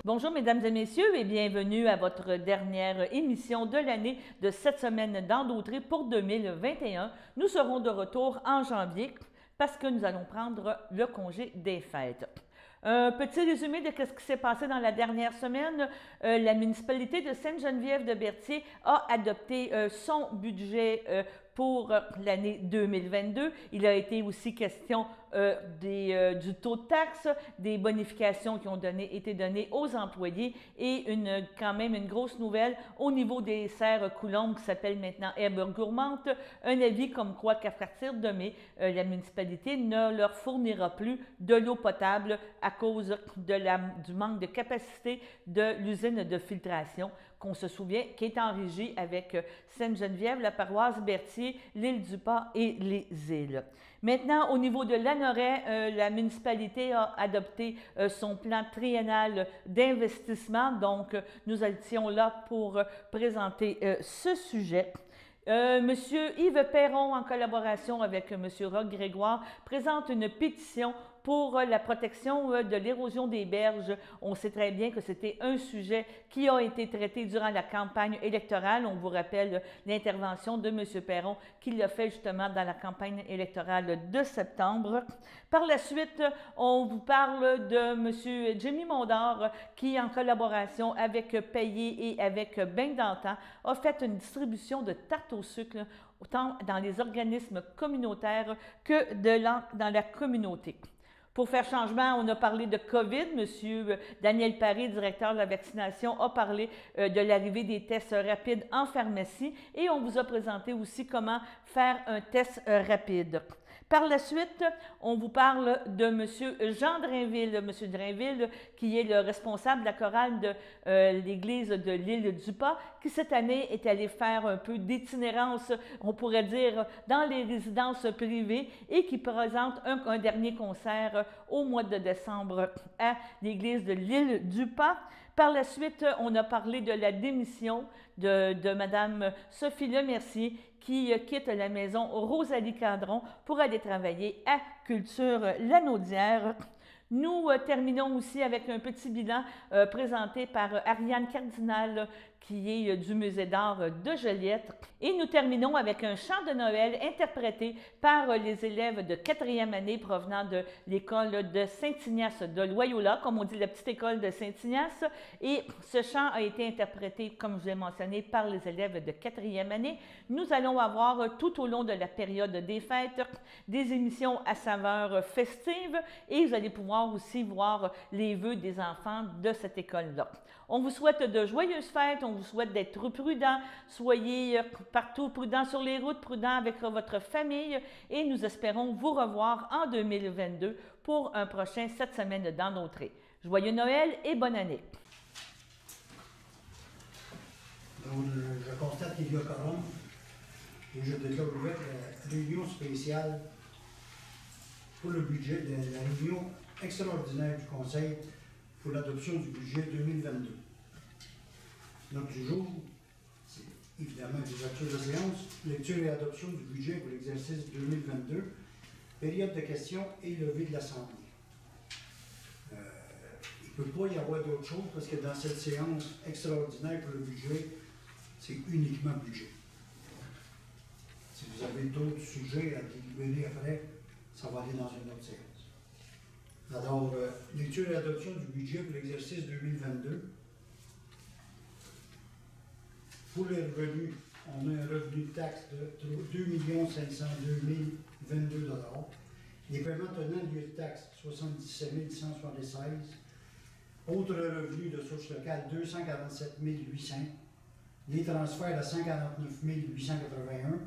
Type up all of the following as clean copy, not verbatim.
Bonjour mesdames et messieurs et bienvenue à votre dernière émission de l'année de cette semaine dans Dautré pour 2021. Nous serons de retour en janvier parce que nous allons prendre le congé des fêtes. Un petit résumé de ce qui s'est passé dans la dernière semaine. La municipalité de Sainte-Geneviève-de-Berthier a adopté son budget pour l'année 2022. Il a été aussi question du taux de taxe, des bonifications qui ont été données aux employés et quand même une grosse nouvelle au niveau des serres Coulombe qui s'appelle maintenant Herbe Gourmande. Un avis comme quoi qu'à partir de mai, la municipalité ne leur fournira plus de l'eau potable à cause du manque de capacité de l'usine de filtration qu'on se souvient, qui est en régie avec Sainte-Geneviève, la paroisse Berthier, l'île du Pas et les îles. Maintenant, au niveau de Lanoraie, la municipalité a adopté son plan triennal d'investissement. Donc, nous étions là pour présenter ce sujet. Monsieur Yves Perron, en collaboration avec Monsieur Roch Grégoire, présente une pétition pour la protection de l'érosion des berges. On sait très bien que c'était un sujet qui a été traité durant la campagne électorale. On vous rappelle l'intervention de M. Perron qui l'a fait justement dans la campagne électorale de septembre. Par la suite, on vous parle de M. Jimmy Mondor qui, en collaboration avec Payé et avec Bain d'Antan, a fait une distribution de tartes au sucre autant dans les organismes communautaires que dans la communauté. Pour faire changement, on a parlé de COVID. Monsieur Daniel Paré, directeur de la vaccination, a parlé de l'arrivée des tests rapides en pharmacie et on vous a présenté aussi comment faire un test rapide. Par la suite, on vous parle de M. Jean Drainville. M. Drainville, qui est le responsable de la chorale de l'église de l'île du Pas, qui cette année est allé faire un peu d'itinérance, on pourrait dire, dans les résidences privées et qui présente un dernier concert au mois de décembre à l'église de l'île du Pas. Par la suite, on a parlé de la démission de Mme Sophie Lemercier qui quitte la maison Rosalie Cadron pour aller travailler à Culture Lanaudière. Nous terminons aussi avec un petit bilan présenté par Ariane Cardinal, qui est du Musée d'art de Joliette. Et nous terminons avec un chant de Noël interprété par les élèves de 4e année provenant de l'école de Saint-Ignace de Loyola, comme on dit la petite école de Saint-Ignace. Et ce chant a été interprété, comme je l'ai mentionné, par les élèves de 4e année. Nous allons avoir tout au long de la période des fêtes des émissions à saveur festive et vous allez pouvoir aussi voir les vœux des enfants de cette école-là. On vous souhaite de joyeuses fêtes, on vous souhaite d'être prudents, soyez partout prudents sur les routes, prudents avec votre famille et nous espérons vous revoir en 2022 pour un prochain 7 semaines dans Dautré. Joyeux Noël et bonne année! Donc, je constate qu'il y a quorum et je déclare ouverte la réunion spéciale pour le budget de la réunion extraordinaire du Conseil pour l'adoption du budget 2022. Notre du jour, c'est évidemment l'ouverture de séance, lecture et adoption du budget pour l'exercice 2022, période de questions et levée de l'Assemblée. Il ne peut pas y avoir d'autre chose parce que dans cette séance extraordinaire pour le budget, c'est uniquement budget. Si vous avez d'autres sujets à délibérer après, ça va aller dans une autre séance. Alors, lecture et adoption du budget pour l'exercice 2022. Pour les revenus, on a un revenu de taxe de 2 502 022 $. Les paiements tenant lieu de taxe, 77 176. Autres revenus de source locale, 247 800. Les transferts à 149 881.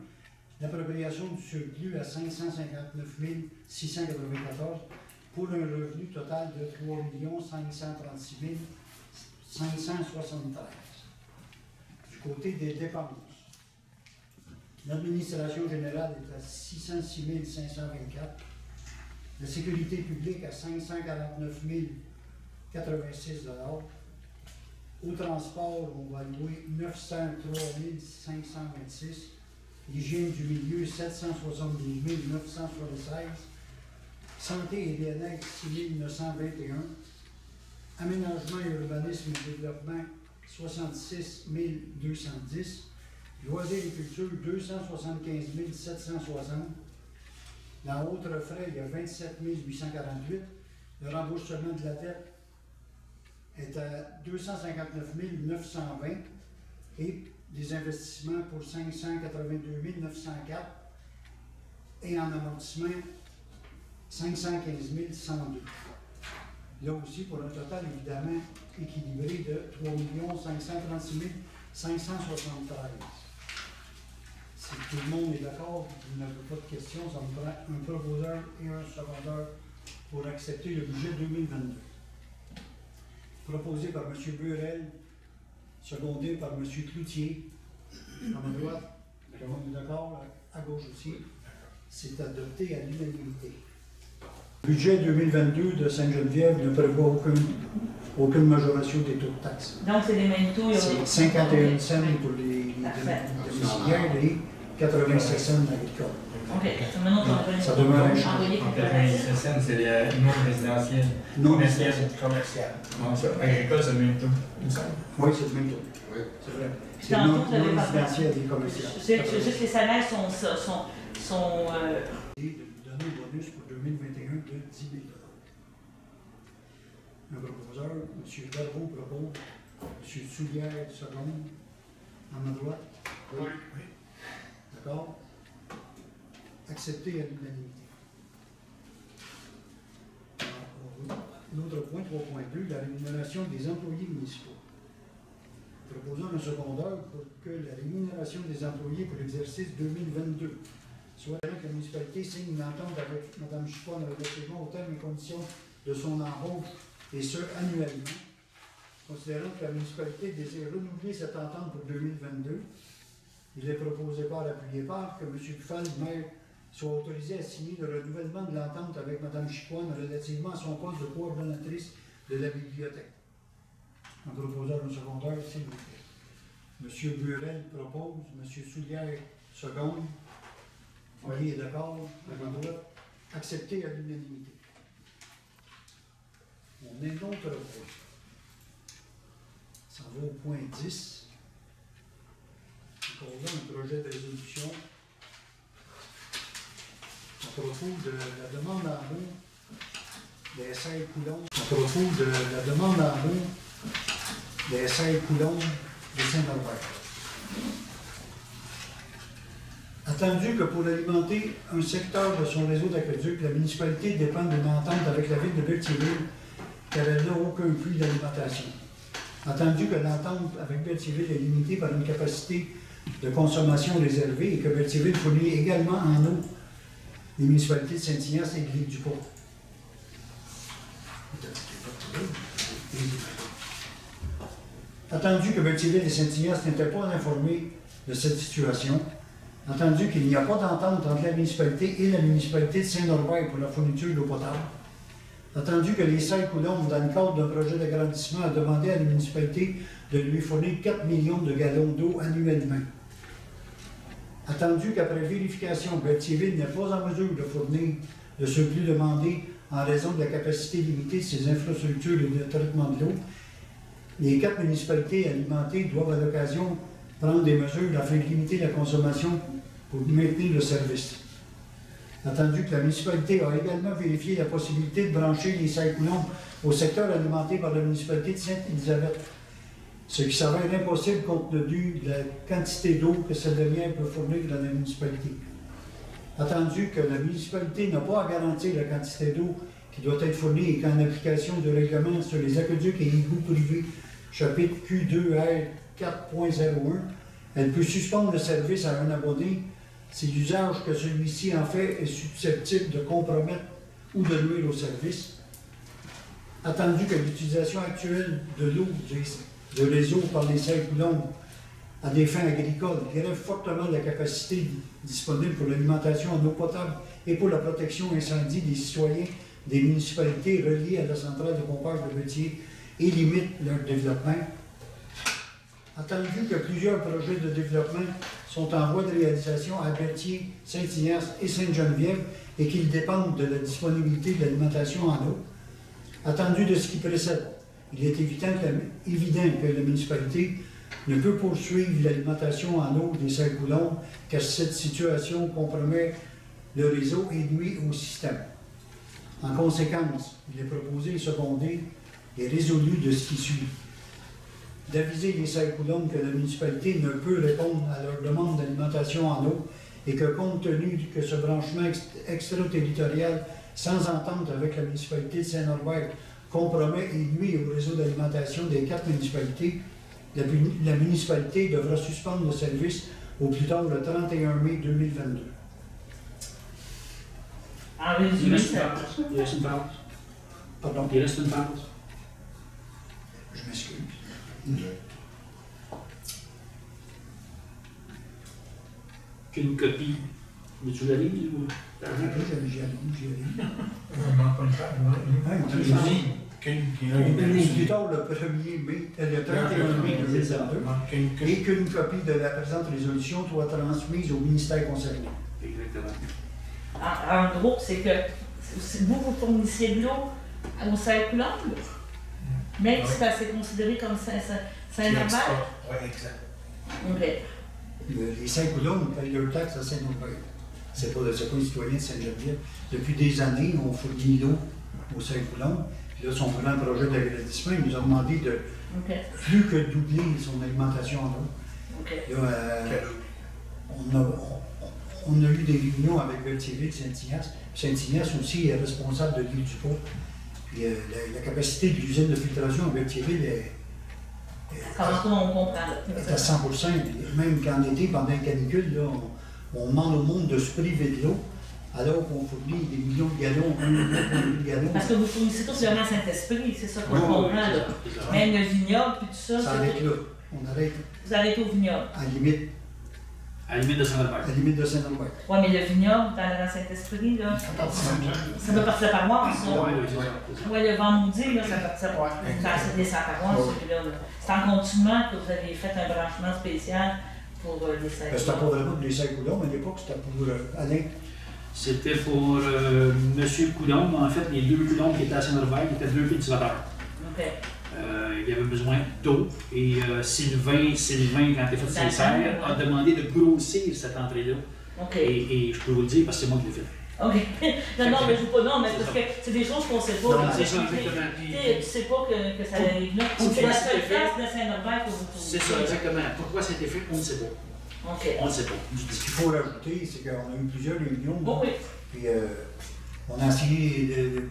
L'appropriation du surplus à 559 694 pour un revenu total de 3 536 573. Du côté des dépenses, l'administration générale est à 606 524, la sécurité publique à 549 086 $. Au transport, on va louer 903 526, l'hygiène du milieu 772 976, santé et bien-être 6 921, Aménagement et urbanisme et développement, 66 210. Loisirs et culture, 275 760. Dans autres frais, il y a 27 848. Le remboursement de la dette est à 259 920 et des investissements pour 582 904 et en amortissement 515 102. Là aussi, pour un total évidemment équilibré de 3 536 573. Si tout le monde est d'accord, vous n'avez pas de questions, ça me prend un proposeur et un secondeur pour accepter le budget 2022. Proposé par M. Burel, secondé par M. Cloutier. À ma droite, tout le monde est d'accord, à gauche aussi. C'est adopté à l'unanimité. Le budget 2022 de Sainte-Geneviève ne prévoit aucune majoration des taux de taxes. Donc, c'est les mêmes taux. C'est 51 cents pour les domiciliaires et 87 cents agricoles. OK. Ça demeure un champ. 87 cents, c'est les non résidentiels. Non commercial. Non, ça, agricole, c'est le même taux. Oui, c'est le même taux. Oui. C'est vrai. Puis C'est tantôt, non vous avez parlé. résidentiel et commercial. C'est juste que les salaires sont Et de lui donner un bonus pour 2021 de 10 000 $. Un proposeur, M. Darbo propose, M. Soulière, seconde, à ma droite. Oui. D'accord? Accepté à l'unanimité. L'autre point, 3.2, la rémunération des employés municipaux. Proposons un secondeur pour que la rémunération des employés pour l'exercice 2022 soit que la municipalité signe une entente avec Mme Chiffon relativement aux termes et conditions de son embauche, et ce, annuellement. Considérant que la municipalité désire renouveler cette entente pour 2022, il est proposé par l'appuyé par que M. Buffal, maire, soit autorisé à signer le renouvellement de l'entente avec Mme Chiffon relativement à son poste de coordonnatrice de la bibliothèque. En proposant un secondeur, s'il vous plaît. M. Burel propose, M. Soulière seconde. Oui, est d'accord, à ma droite. Accepté à l'unanimité. On est notre point. Ça va au point 10. Encore là, un projet de résolution à propos de la demande en eau des serres Coulomb. À propos de la demande en eau des serres Coulomb de Saint-Norbert. Attendu que pour alimenter un secteur de son réseau d'aqueduc, la municipalité dépend d'une entente avec la ville de Berthierville, car elle n'a aucun puits d'alimentation. Attendu que l'entente avec Berthierville est limitée par une capacité de consommation réservée et que Berthierville fournit également en eau les municipalités de Saint-Ignace et de l'Île-du-Port. Attendu que Berthierville et Saint-Ignace n'étaient pas informés de cette situation, attendu qu'il n'y a pas d'entente entre la municipalité et la municipalité de Saint-Norbert pour la fourniture d'eau potable, attendu que les serres Coulomb, dans le cadre d'un projet d'agrandissement, a demandé à la municipalité de lui fournir 4 millions de gallons d'eau annuellement, attendu qu'après vérification, Berthierville n'est pas en mesure de fournir le surplus demandé en raison de la capacité limitée de ses infrastructures et de traitement de l'eau, les 4 municipalités alimentées doivent à l'occasion prendre des mesures afin de limiter la consommation pour maintenir le service. Attendu que la municipalité a également vérifié la possibilité de brancher les serres Coulomb au secteur alimenté par la municipalité de Sainte-Élisabeth, ce qui s'avère impossible compte tenu de la quantité d'eau que cette dernière peut fournir dans la municipalité. Attendu que la municipalité n'a pas à garantir la quantité d'eau qui doit être fournie et qu'en application du règlement sur les aqueducs et égouts privés, chapitre Q2R 4.01, elle peut suspendre le service à un abonné si l'usage que celui-ci en fait est susceptible de compromettre ou de nuire au service. Attendu que l'utilisation actuelle de l'eau de réseau par les serres Coulomb à des fins agricoles grève fortement la capacité disponible pour l'alimentation en eau potable et pour la protection incendie des citoyens des municipalités reliées à la centrale de pompage de Berthier et limite leur développement. Attendu que plusieurs projets de développement sont en voie de réalisation à Berthier, Saint-Ignace et Sainte-Geneviève et qu'ils dépendent de la disponibilité de l'alimentation en eau. Attendu de ce qui précède, il est évident que la municipalité ne peut poursuivre l'alimentation en eau des Saint-Coulombe car cette situation compromet le réseau et nuit au système. En conséquence, il est proposé et secondé et résolu de ce qui suit. D'aviser les Saint-Coulombe que la municipalité ne peut répondre à leur demande d'alimentation en eau et que compte tenu que ce branchement extraterritorial sans entente avec la municipalité de Saint-Norbert compromet et nuit au réseau d'alimentation des 4 municipalités, la municipalité devra suspendre le service au plus tard le 31 mai 2022. En résumé, ça... Il reste une pause. Pardon? Il reste une pause. Je m'excuse. Qu'une copie. Veux-tu la lire ou? J'y allais. On manque pas de faire, non? Plus tard le 1er mai, le 31 mai 2022, et qu'une copie de la présente résolution soit transmise au ministère concerné. Exactement. En gros, c'est que vous fournissez de l'eau au Saint-Coulombe, même si c'est considéré comme Saint-Norbert. Oui, exact. OK. Les Saint-Coulombe payent leur taxe à Saint-Norbert. C'est pas les citoyens de Sainte-Geneviève. Depuis des années, on fournit l'eau au Saint-Coulombe. Puis là, son grand projet d'agrandissement, il nous a demandé de plus que doubler son alimentation en eau. OK. Là, on a eu des réunions avec Berthierville, Saint-Ignace. Saint-Ignace aussi est responsable de l'île du Pont. Puis la capacité de l'usine de filtration à Berthierville est Comment on comprend là? à 100%. Même qu'en été, pendant la canicule, là, on demande au monde de se priver de l'eau, alors qu'on fournit des millions de gallons, 1 million de gallons. Parce que vous fournissez tous vraiment Saint-Esprit, c'est ça qu'on comprend là. Même le vignoble, puis tout ça. Ça arrête là. On arrête Vous arrêtez au vignoble. à la limite de Saint-Norbert. de Saint-Norbert. Oui, mais le vignoble, dans Saint-Esprit, là, ça doit partir de la paroisse, ça. Oui, c'est ça. Oui, le vent maudit, là, ça partit de sa paroisse, celui-là. C'est en continuant que vous avez fait un branchement spécial pour les Saint-Coulombe. C'était pas vraiment pour les Saint-Coulombe, à l'époque, c'était pour Alain. C'était pour M. Coulombe. En fait, les 2 Coulombe qui étaient à Saint-Norbert, qui étaient 2 cultivateurs. OK. Il avait besoin d'eau et Sylvain, quand il a fait ses serres, a demandé de grossir cette entrée-là. OK. Et je peux vous le dire parce que c'est moi qui l'ai fait. OK. Non, mais je ne pas, non, mais parce que c'est des choses qu'on ne sait pas. Non, là. c'est ça, exactement. Tu sais, tu sais pas que ça arrive là. C'est la seule place de Saint-Norbert que vous trouvez. C'est ça, exactement. Pourquoi ça a été fait, on ne sait pas. OK. On ne sait pas. Ce qu'il faut rajouter, c'est qu'on a eu plusieurs réunions. Bon, oui. Puis on a essayé de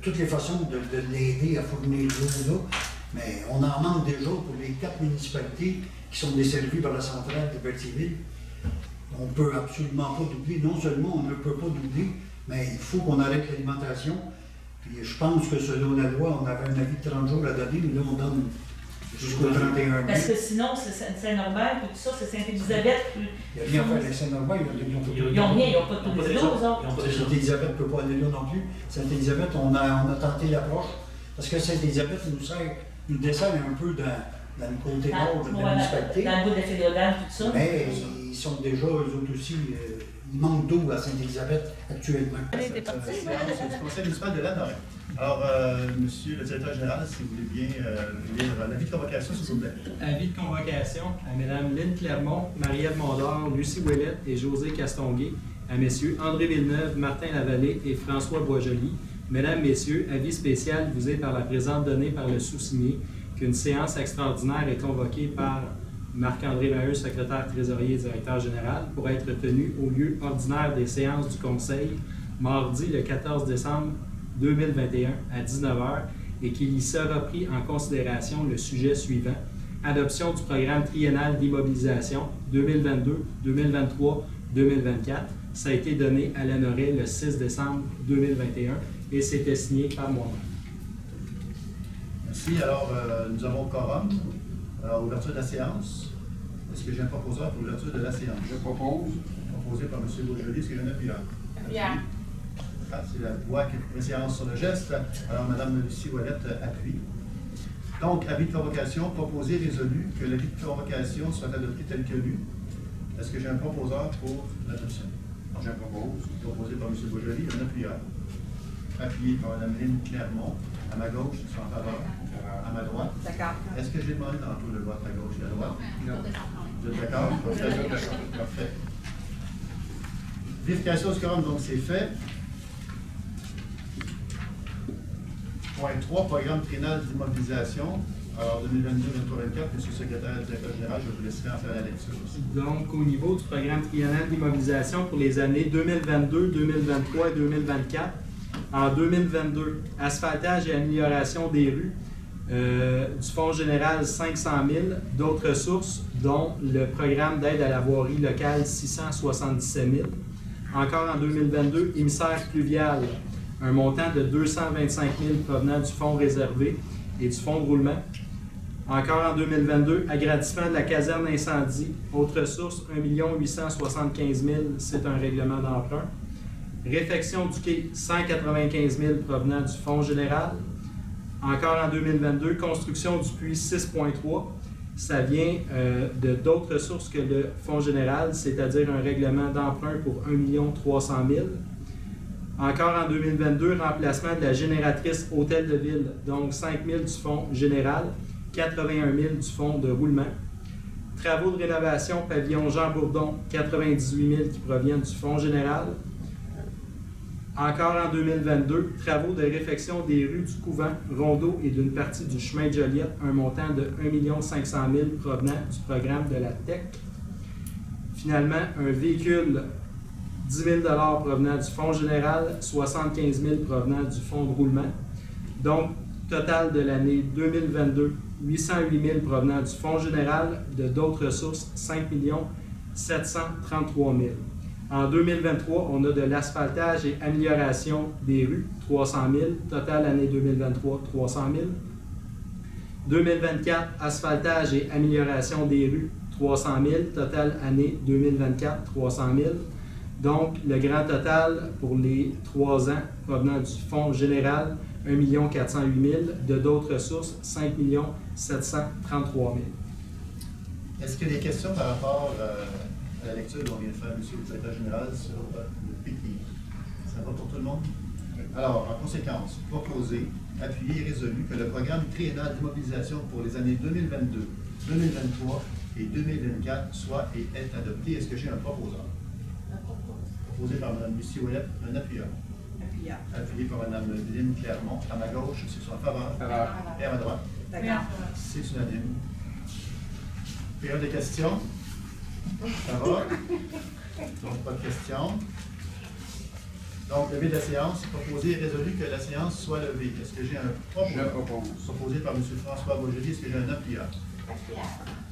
toutes les façons de l'aider à fournir l'eau là. Mais on en manque déjà pour les 4 municipalités qui sont desservies par la centrale de Berthierville. On ne peut absolument pas doubler. Non seulement on ne peut pas doubler, mais il faut qu'on arrête l'alimentation. Puis je pense que selon la loi, on avait un avis de 30 jours à donner, mais là on donne jusqu'au 31 mai. Parce que sinon, c'est Saint-Norbert, puis tout ça, c'est Sainte-Élisabeth. Il n'y a rien à faire avec Saint-Norbert, Ils n'ont rien, ils n'ont pas de prise d'eau, eux autres. Sainte-Élisabeth ne peut pas aller là non plus. Sainte-Élisabeth, on a tenté l'approche, parce que Sainte-Élisabeth nous dessert un peu dans le côté nord de la municipalité. Dans le bout de Fédéral, tout ça. Mais ils sont déjà, eux autres aussi, il manque d'eau à Sainte-Élisabeth actuellement. Du conseil municipal de la Lorraine. Alors, monsieur le directeur général, si vous voulez bien lire l'avis de convocation, s'il vous plaît. Avis de convocation à Mme Lynne Clermont, Marie-Ève Mondor, Lucie Ouellette et José Castonguay, à Messieurs André Villeneuve, Martin Lavallée et François Boisjoli. Mesdames, Messieurs, avis spécial vous est par la présente donnée par le sous-signé qu'une séance extraordinaire est convoquée par Marc-André Maheu, secrétaire trésorier et directeur général, pour être tenue au lieu ordinaire des séances du Conseil, mardi le 14 décembre 2021 à 19h, et qu'il y sera pris en considération le sujet suivant: adoption du programme triennal d'immobilisation 2022, 2023, 2024. Ça a été donné à l'Honoré le 6 décembre 2021 et c'était signé par moi-même. Merci. Alors, nous avons le quorum. Alors, ouverture de la séance. Est-ce que j'ai un proposeur pour l'ouverture de la séance? Je propose. Proposé par M. Boisjoli. Est-ce qu'il y en a plusieurs? Bien. Ah, c'est la voix qui est séance sur le geste. Alors, Mme Lucie Ouellette appuie. Donc, avis de convocation proposé et résolu que l'avis de convocation soit adopté tel que lu. Est-ce que j'ai un proposeur pour l'adoption? Je propose. Proposé par M. Boisjoli. Il y en a plusieurs. appuyé par Mme Lynne Clermont. À ma gauche, je suis en faveur. À ma droite. D'accord. Est-ce que j'ai demandé tantôt le vote à gauche et à droite? Non. Vous êtes d'accord? Parfait. Vérification du quorum, donc c'est fait. Point 3, programme triennal d'immobilisation. Alors, 2022-2024, Monsieur le secrétaire directeur général, je vous laisserai en faire la lecture aussi. Donc, au niveau du programme triennal d'immobilisation pour les années 2022, 2023 et 2024, en 2022, asphaltage et amélioration des rues, du Fonds général 500 000, d'autres sources, dont le programme d'aide à la voirie locale 677 000. Encore en 2022, émissaire pluvial, un montant de 225 000 provenant du fonds réservé et du fonds de roulement. Encore en 2022, agrandissement de la caserne incendie, autre source, 1 875 000, c'est un règlement d'emprunt. Réfection du quai, 195 000 provenant du fonds général. Encore en 2022, construction du puits 6.3, ça vient de d'autres sources que le fonds général, c'est-à-dire un règlement d'emprunt pour 1 300 000. Encore en 2022, remplacement de la génératrice Hôtel de Ville, donc 5 000 du fonds général, 81 000 du fonds de roulement. Travaux de rénovation pavillon Jean Bourdon, 98 000 qui proviennent du fonds général. Encore en 2022, travaux de réfection des rues du Couvent, Rondeau et d'une partie du chemin de Joliette, un montant de 1 500 000 provenant du programme de la TEC. Finalement, un véhicule, 10 000 provenant du fonds général, 75 000 provenant du fonds de roulement. Donc, total de l'année 2022, 808 000 provenant du fonds général, de d'autres sources, 5 733 000. En 2023, on a de l'asphaltage et amélioration des rues, 300 000. Total année 2023, 300 000. 2024, asphaltage et amélioration des rues, 300 000. Total année 2024, 300 000. Donc, le grand total pour les 3 ans provenant du fonds général, 1 408 000. De d'autres sources, 5 733 000. Est-ce qu'il y a des questions par rapport à la lecture dont vient de faire M. le secrétaire général sur le PTI? Ça va pour tout le monde? Alors, en conséquence, proposé, appuyé et résolu que le programme triennal d'immobilisation pour les années 2022, 2023 et 2024 soit et est adopté. Est-ce que j'ai un proposeur? Proposé par Mme Lucie Ouellette, un appuyeur. Appuyé par Mme Lynne Clermont. À ma gauche, c'est sur la faveur. Et à ma droite. D'accord. C'est unanime. Période de questions? Ça va? Donc, pas de questions. Donc, levée de la séance. Proposé et résolu que la séance soit levée. Est-ce que j'ai un proposeur? Je propose. Proposé par M. François Boisjoli. Est-ce que j'ai un appuyeur?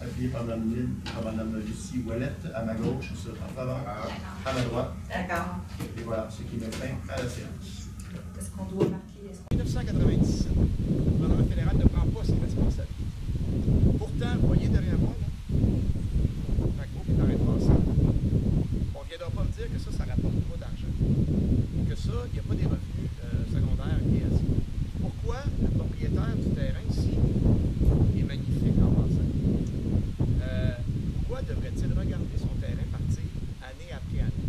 Appuyé par Mme Lynne, par Mme Lucie Ouellette, à ma gauche, sur en faveur, à ma droite. D'accord. Et voilà, ce qui met fin à la séance. Est-ce qu'on doit marquer? En 1997, le gouvernement fédéral ne prend pas ses responsabilités. Pourtant, vous voyez derrière moi, là, Paco qui est en train de passer. On ne viendra pas me dire que ça rapporte pas d'argent. Que ça, il n'y a pas des revenus secondaires liés à ça. Pourquoi le propriétaire du terrain ici est magnifique en passant? Pourquoi devrait-il regarder son terrain partir année après année?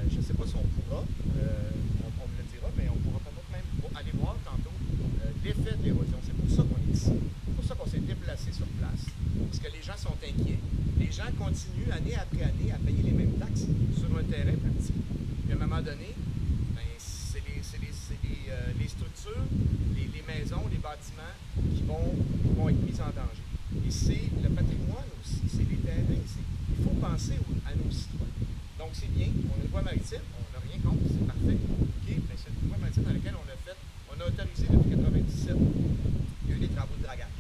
Je ne sais pas si on pourra, on me le dira, mais on pourra peut-être même aller voir tantôt l'effet de l'érosion. C'est pour ça qu'on est ici. C'est pour ça qu'on s'est déplacé sur place. Parce que les gens sont inquiets. Les gens continuent année après année à payer les mêmes taxes sur un terrain parti. Puis à un moment donné, ben, c'est les structures, les maisons, les bâtiments qui vont être mis en danger. Et c'est le patrimoine aussi, c'est les terrains. Il faut penser à nos citoyens. Donc c'est bien, on a une voie maritime, on n'a rien contre, c'est parfait. OK, mais c'est une voie maritime dans laquelle on a autorisé depuis 1997, il y a eu des travaux de dragage.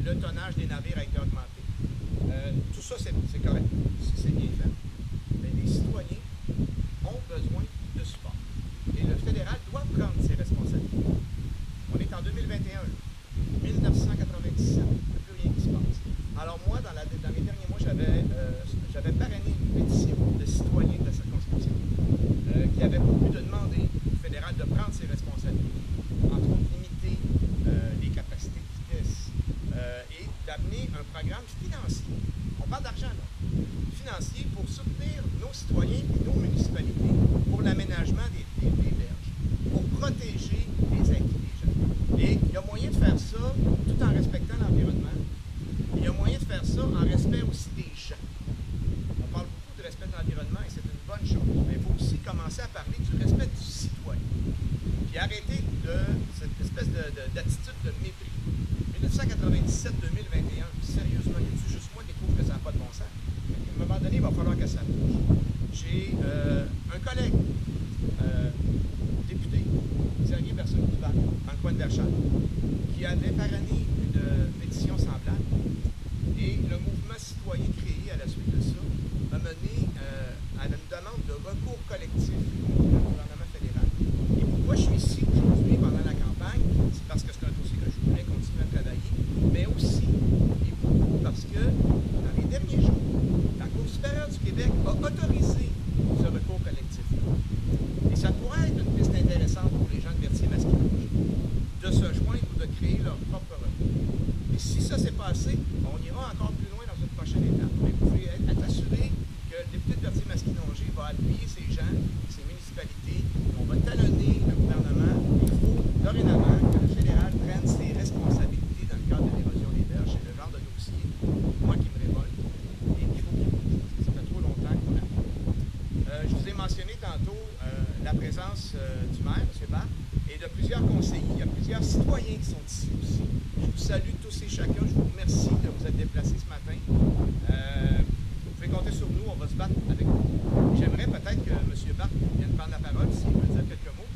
Le tonnage des navires a été augmenté. Tout ça, c'est correct, c'est bien fait. Mais les citoyens ont besoin de support. Et le fédéral doit prendre ses responsabilités. On est en 2021, 1997, il n'y a plus rien qui se passe. Alors moi, dans les derniers mois, j'avais parrainé une pétition de citoyens de la circonscription qui avait pour but de demander au fédéral de prendre ses responsabilités, entre autres limiter les capacités de vitesse et d'amener un programme financier. On parle d'argent là, financier pour soutenir nos citoyens et nos municipalités pour l'aménagement des berges. y a moyen de faire ça tout en respectant l'environnement. Il y a moyen de faire ça en respect aussi des gens. On parle beaucoup de respect de l'environnement et c'est une bonne chose. Mais il faut aussi commencer à parler du respect du citoyen. Puis arrêter cette espèce d'attitude de mépris. 1997-2021, sérieusement, y a-t-il juste moi qui trouve que ça n'a pas de bon sens? À un moment donné, il va falloir que ça bouge. J'ai un collègue, député, Xavier Berson-Duval, dans le coin de Verchères, qui avait par année une pétition semblable. Et le mouvement citoyen créé à la suite de ça m'a mené à une demande de recours collectif contre le gouvernement fédéral. Et pourquoi je suis ici aujourd'hui pendant la campagne? C'est parce que c'est un dossier que je voulais continuer à travailler, mais aussi et beaucoup parce que dans les derniers jours, la Cour supérieure du Québec a autorisé ce recours collectif. Et ça pourrait être une piste intéressante pour les gens de Berthier-Masquinongé de se joindre ou de créer leur propre recours. Et si ça s'est passé, on ira encore plus loin dans une prochaine étape. Mais vous pouvez être assuré que le député de Berthier-Masquinongé va appuyer ces gens, ces municipalités. On va talonner le gouvernement. Il faut dorénavant que le fédéral prenne ses responsabilités dans le cadre de l'érosion des berges. C'est le genre de dossier, moi, qui me révolte et qu'il faut qu'il bouge. Ça fait trop longtemps qu'on a. Je vous ai mentionné tantôt la présence du maire, M. Barth, et de plusieurs conseillers. Il y a plusieurs citoyens qui sont ici aussi. Je vous salue tous et chacun. Je vous remercie de vous être déplacés ce matin. Vous pouvez compter sur nous. On va se battre avec vous. J'aimerais peut-être que M. Barth vienne prendre la parole s'il veut dire quelques mots.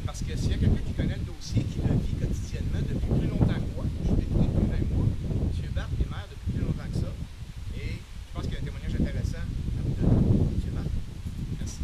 Parce que s'il y a quelqu'un qui connaît le dossier, qui le vit quotidiennement depuis plus longtemps que moi, je suis député depuis 20 mois, M. Barth est maire depuis plus longtemps que ça. Et je pense qu'il y a un témoignage intéressant à vous donner. M. Barth, merci.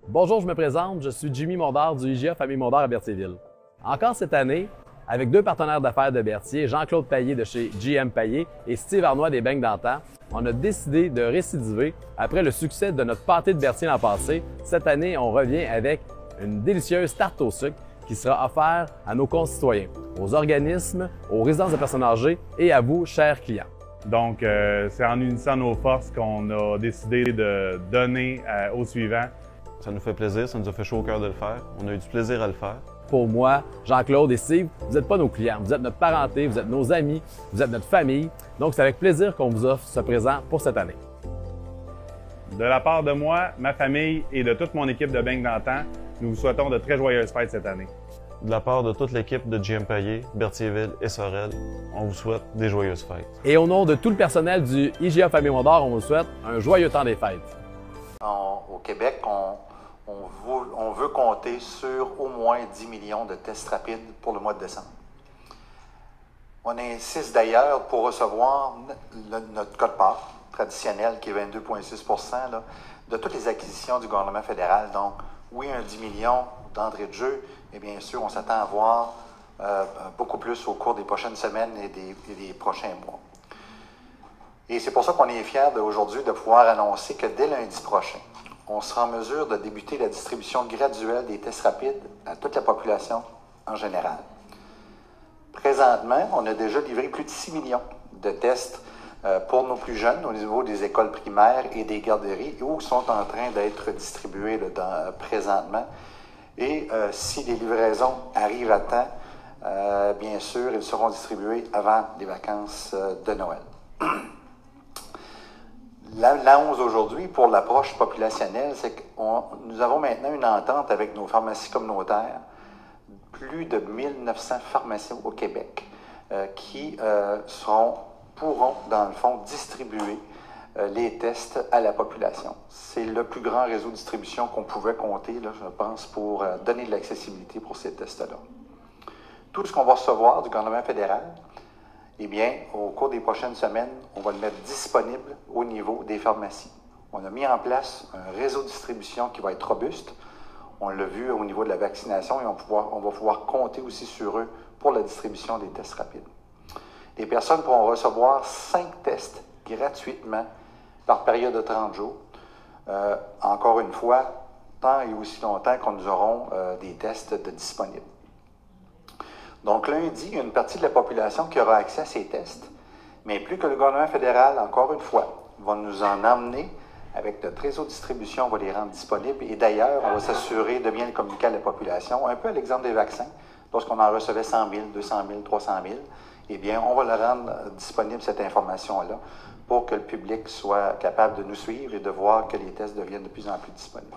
Bonjour, je me présente, je suis Jimmy Mondard du IGA Famille Mondard à Berthierville. Encore cette année, avec deux partenaires d'affaires de Berthier, Jean-Claude Payet de chez JM Payet et Steve Arnois des Beignes d'Antan, on a décidé de récidiver après le succès de notre pâté de Berthier l'an passé. Cette année, on revient avec une délicieuse tarte au sucre qui sera offerte à nos concitoyens, aux organismes, aux résidences de personnes âgées et à vous, chers clients. Donc, c'est en unissant nos forces qu'on a décidé de donner aux suivants. Ça nous fait plaisir, ça nous a fait chaud au cœur de le faire. On a eu du plaisir à le faire. Pour moi, Jean-Claude et Steve, vous n'êtes pas nos clients, vous êtes notre parenté, vous êtes nos amis, vous êtes notre famille. Donc, c'est avec plaisir qu'on vous offre ce présent pour cette année. De la part de moi, ma famille et de toute mon équipe de Beignes d'Antan, nous vous souhaitons de très joyeuses fêtes cette année. De la part de toute l'équipe de JM Payet, Berthierville et Sorel, on vous souhaite des joyeuses fêtes. Et au nom de tout le personnel du IGA Famille Mondard, on vous souhaite un joyeux temps des fêtes. Au Québec, on veut compter sur au moins 10 millions de tests rapides pour le mois de décembre. On insiste d'ailleurs pour recevoir notre quote-part traditionnel qui est 22,6 % de toutes les acquisitions du gouvernement fédéral. Donc, oui, un 10 millions d'entrée de jeu, et bien sûr, on s'attend à voir beaucoup plus au cours des prochaines semaines et des prochains mois. Et c'est pour ça qu'on est fiers aujourd'hui de pouvoir annoncer que dès lundi prochain, on sera en mesure de débuter la distribution graduelle des tests rapides à toute la population en général. Présentement, on a déjà livré plus de 6 millions de tests pour nos plus jeunes au niveau des écoles primaires et des garderies où sont en train d'être distribués présentement. Et si les livraisons arrivent à temps, bien sûr, ils seront distribués avant les vacances de Noël. L'annonce aujourd'hui pour l'approche populationnelle, c'est que nous avons maintenant une entente avec nos pharmacies communautaires, plus de 1900 pharmacies au Québec qui pourront, dans le fond, distribuer les tests à la population. C'est le plus grand réseau de distribution qu'on pouvait compter, là, je pense, pour donner de l'accessibilité pour ces tests-là. Tout ce qu'on va recevoir du gouvernement fédéral, eh bien, au cours des prochaines semaines, on va le mettre disponible au niveau des pharmacies. On a mis en place un réseau de distribution qui va être robuste. On l'a vu au niveau de la vaccination et on va pouvoir compter aussi sur eux pour la distribution des tests rapides. Les personnes pourront recevoir 5 tests gratuitement par période de 30 jours. Encore une fois, tant et aussi longtemps qu'on nous aurons des tests disponibles. Donc lundi, il y a une partie de la population qui aura accès à ces tests, mais plus que le gouvernement fédéral, encore une fois, va nous en emmener avec notre réseau de distribution, on va les rendre disponibles. Et d'ailleurs, on va s'assurer de bien le communiquer à la population, un peu à l'exemple des vaccins. lorsqu'on en recevait 100 000, 200 000, 300 000, eh bien, on va le rendre disponible, cette information-là, pour que le public soit capable de nous suivre et de voir que les tests deviennent de plus en plus disponibles.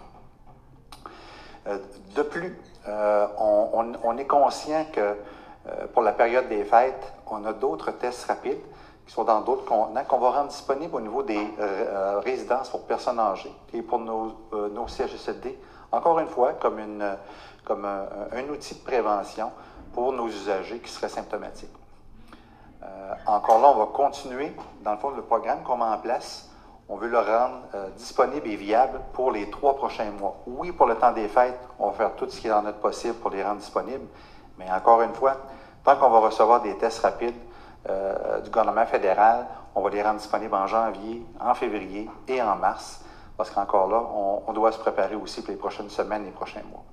De plus, on est conscient que pour la période des fêtes, on a d'autres tests rapides qui sont dans d'autres contenants qu'on va rendre disponibles au niveau des résidences pour personnes âgées et pour nos CHSLD, encore une fois, comme un outil de prévention pour nos usagers qui seraient symptomatiques. Encore là, on va continuer, dans le fond, le programme qu'on met en place. On veut le rendre disponible et viable pour les 3 prochains mois. Oui, pour le temps des fêtes, on va faire tout ce qui est en notre possible pour les rendre disponibles, mais encore une fois, tant qu'on va recevoir des tests rapides du gouvernement fédéral, on va les rendre disponibles en janvier, en février et en mars, parce qu'encore là, on doit se préparer aussi pour les prochaines semaines et les prochains mois.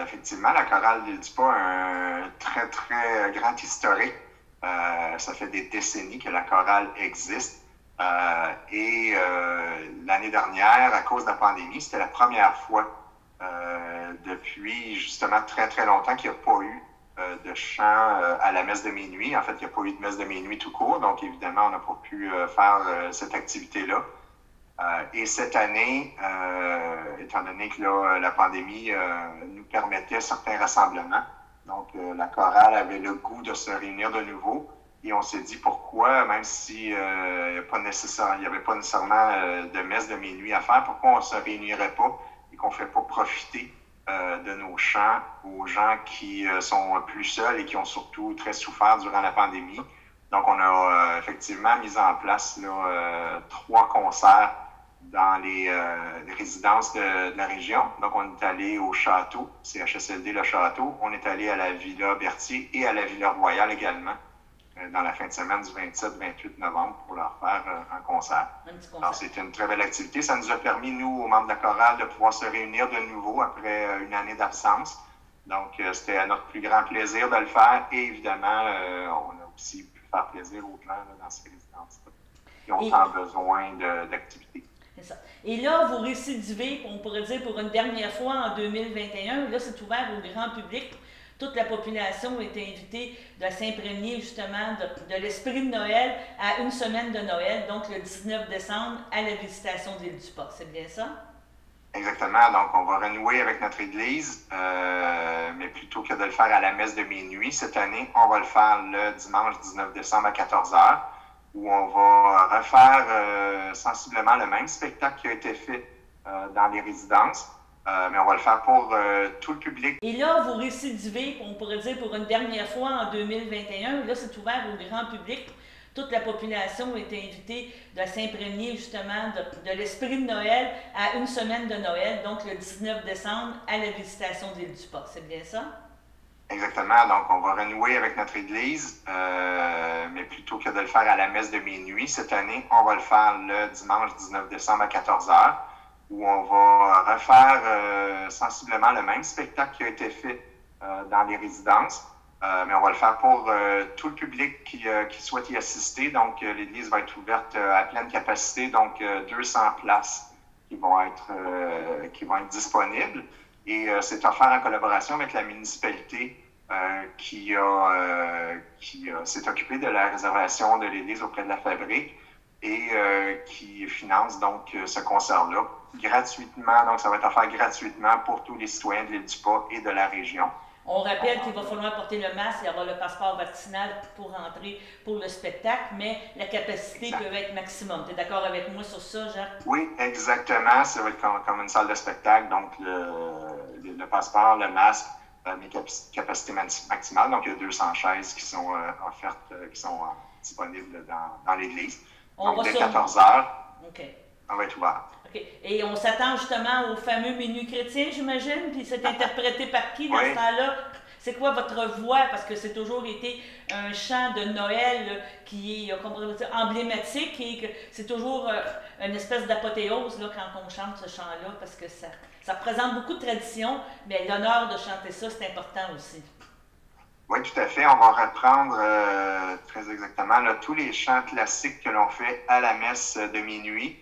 Effectivement, la chorale de l'Île du Pas a un très, très grand historique. Ça fait des décennies que la chorale existe. L'année dernière, à cause de la pandémie, c'était la première fois depuis justement très, très longtemps qu'il n'y a pas eu de chant à la messe de minuit. En fait, il n'y a pas eu de messe de minuit tout court. Donc, évidemment, on n'a pas pu faire cette activité-là. Et cette année, étant donné que là, la pandémie nous permettait certains rassemblements, donc la chorale avait le goût de se réunir de nouveau. Et on s'est dit pourquoi, même s'il n'y avait pas nécessairement de messe de minuit à faire, pourquoi on ne se réunirait pas et qu'on ne fait pas profiter de nos chants aux gens qui sont plus seuls et qui ont surtout très souffert durant la pandémie. Donc, on a effectivement mis en place là, 3 concerts dans les résidences de la région. Donc, on est allé au château, CHSLD Le Château. On est allé à la Villa Berthier et à la Villa Royale également dans la fin de semaine du 27-28 novembre pour leur faire un concert. Alors, c'était une très belle activité. Ça nous a permis, nous, aux membres de la chorale, de pouvoir se réunir de nouveau après une année d'absence. Donc, c'était à notre plus grand plaisir de le faire. Et évidemment, on a aussi pu faire plaisir aux gens là, dans ces résidences qui ont tant besoin d'activités. C'est ça. Et là, vous récidivez, on pourrait dire, pour une dernière fois en 2021. Là, c'est ouvert au grand public. Toute la population est invitée de s'imprégner justement de l'esprit de Noël à une semaine de Noël, donc le 19 décembre, à la Visitation de l'Île du Pas. C'est bien ça? Exactement. Donc, on va renouer avec notre Église, mais plutôt que de le faire à la messe de minuit, cette année, on va le faire le dimanche 19 décembre à 14h, où on va refaire sensiblement le même spectacle qui a été fait dans les résidences. Mais on va le faire pour tout le public. Et là, vous récidivez, on pourrait dire, pour une dernière fois en 2021. Là, c'est ouvert au grand public. Toute la population est invitée de s'imprégner justement de l'esprit de Noël à une semaine de Noël, donc le 19 décembre, à la Visitation de l'Île du Pas. C'est bien ça? Exactement. Donc, on va renouer avec notre Église, mais plutôt que de le faire à la messe de minuit, cette année, on va le faire le dimanche 19 décembre à 14h. Où on va refaire sensiblement le même spectacle qui a été fait dans les résidences, mais on va le faire pour tout le public qui souhaite y assister. Donc, l'église va être ouverte à pleine capacité, donc 200 places qui vont être disponibles. Et c'est offert en collaboration avec la municipalité qui s'est occupée de la réservation de l'église auprès de la fabrique et qui finance donc ce concert-là gratuitement. Donc, ça va être offert gratuitement pour tous les citoyens de l'Île du Pas et de la région. On rappelle qu'il va falloir porter le masque et avoir le passeport vaccinal pour rentrer pour le spectacle, mais la capacité peut être maximum. Tu es d'accord avec moi sur ça, Jacques? Oui, exactement. Ça va être comme une salle de spectacle. Donc, le passeport, le masque, mes capacités maximales. Donc, il y a 200 chaises qui sont offertes, qui sont disponibles dans l'église. Donc, dès 14h, on va être ouvert. OK. Et on s'attend justement au fameux minuit chrétien, j'imagine, puis c'est interprété par qui dans ce temps-là? C'est quoi votre voix? Parce que c'est toujours été un chant de Noël qui est emblématique et que c'est toujours une espèce d'apothéose quand on chante ce chant-là, parce que ça représente beaucoup de traditions, mais l'honneur de chanter ça, c'est important aussi. Oui, tout à fait. On va reprendre très exactement là, tous les chants classiques que l'on fait à la messe de minuit.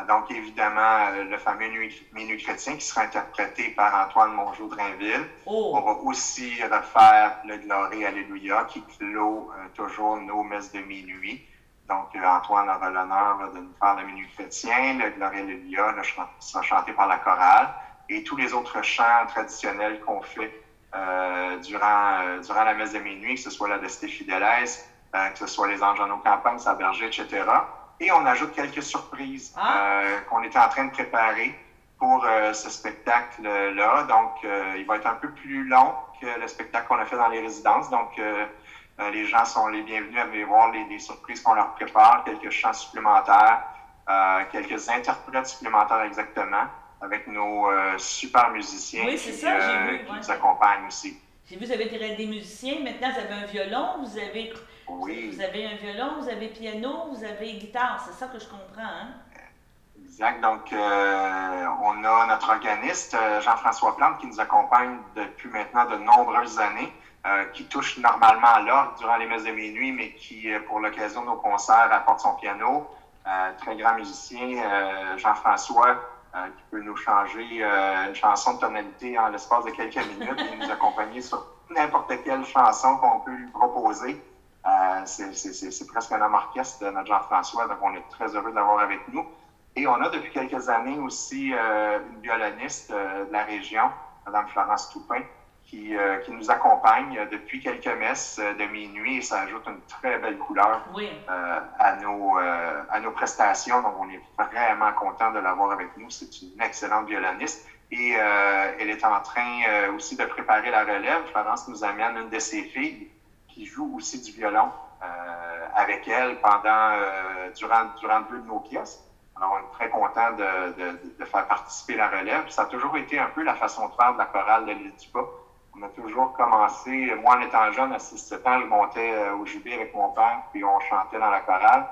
Donc, évidemment, le fameux Minuit chrétien qui sera interprété par Antoine Mongeau-Drainville. Oh. On va aussi refaire le Glorie Alléluia qui clôt toujours nos messes de minuit. Donc, Antoine aura l'honneur de nous faire le Minuit chrétien. Le Glorie Alléluia sera chanté par la chorale. Et tous les autres chants traditionnels qu'on fait durant la messe de minuit, que ce soit la Deste Fideles, que ce soit les Anges en nos campagnes, sa berger, etc. Et on ajoute quelques surprises qu'on était en train de préparer pour ce spectacle-là. Donc, il va être un peu plus long que le spectacle qu'on a fait dans les résidences. Donc, les gens sont les bienvenus à venir voir les surprises qu'on leur prépare, quelques chants supplémentaires, quelques interprètes supplémentaires exactement, avec nos super musiciens qui nous accompagnent aussi. J'ai vu, vous avez des musiciens. Maintenant, vous avez un violon, vous avez un violon, vous avez piano, vous avez guitare. C'est ça que je comprends, hein? Exact. Donc, on a notre organiste, Jean-François Plante, qui nous accompagne depuis maintenant de nombreuses années, qui touche normalement à l'orgue durant les messes de minuit, mais qui, pour l'occasion de nos concerts, apporte son piano. Très grand musicien, Jean-François, qui peut nous changer une chanson de tonalité en l'espace de quelques minutes et nous accompagner sur n'importe quelle chanson qu'on peut lui proposer. C'est presque un homme orchestre, notre Jean-François, donc on est très heureux de l'avoir avec nous. Et on a depuis quelques années aussi une violoniste de la région, Mme Florence Toupin, qui nous accompagne depuis quelques messes de minuit et ça ajoute une très belle couleur à nos prestations. Donc, on est vraiment content de l'avoir avec nous. C'est une excellente violoniste et elle est en train aussi de préparer la relève. Florence nous amène une de ses filles qui joue aussi du violon avec elle durant 2 de nos pièces. Alors, on est très content de faire participer la relève. Ça a toujours été un peu la façon de faire de la chorale de l'île du Pas. On a toujours commencé, moi en étant jeune, à 6-7 ans, je montais au jubé avec mon père, puis on chantait dans la chorale.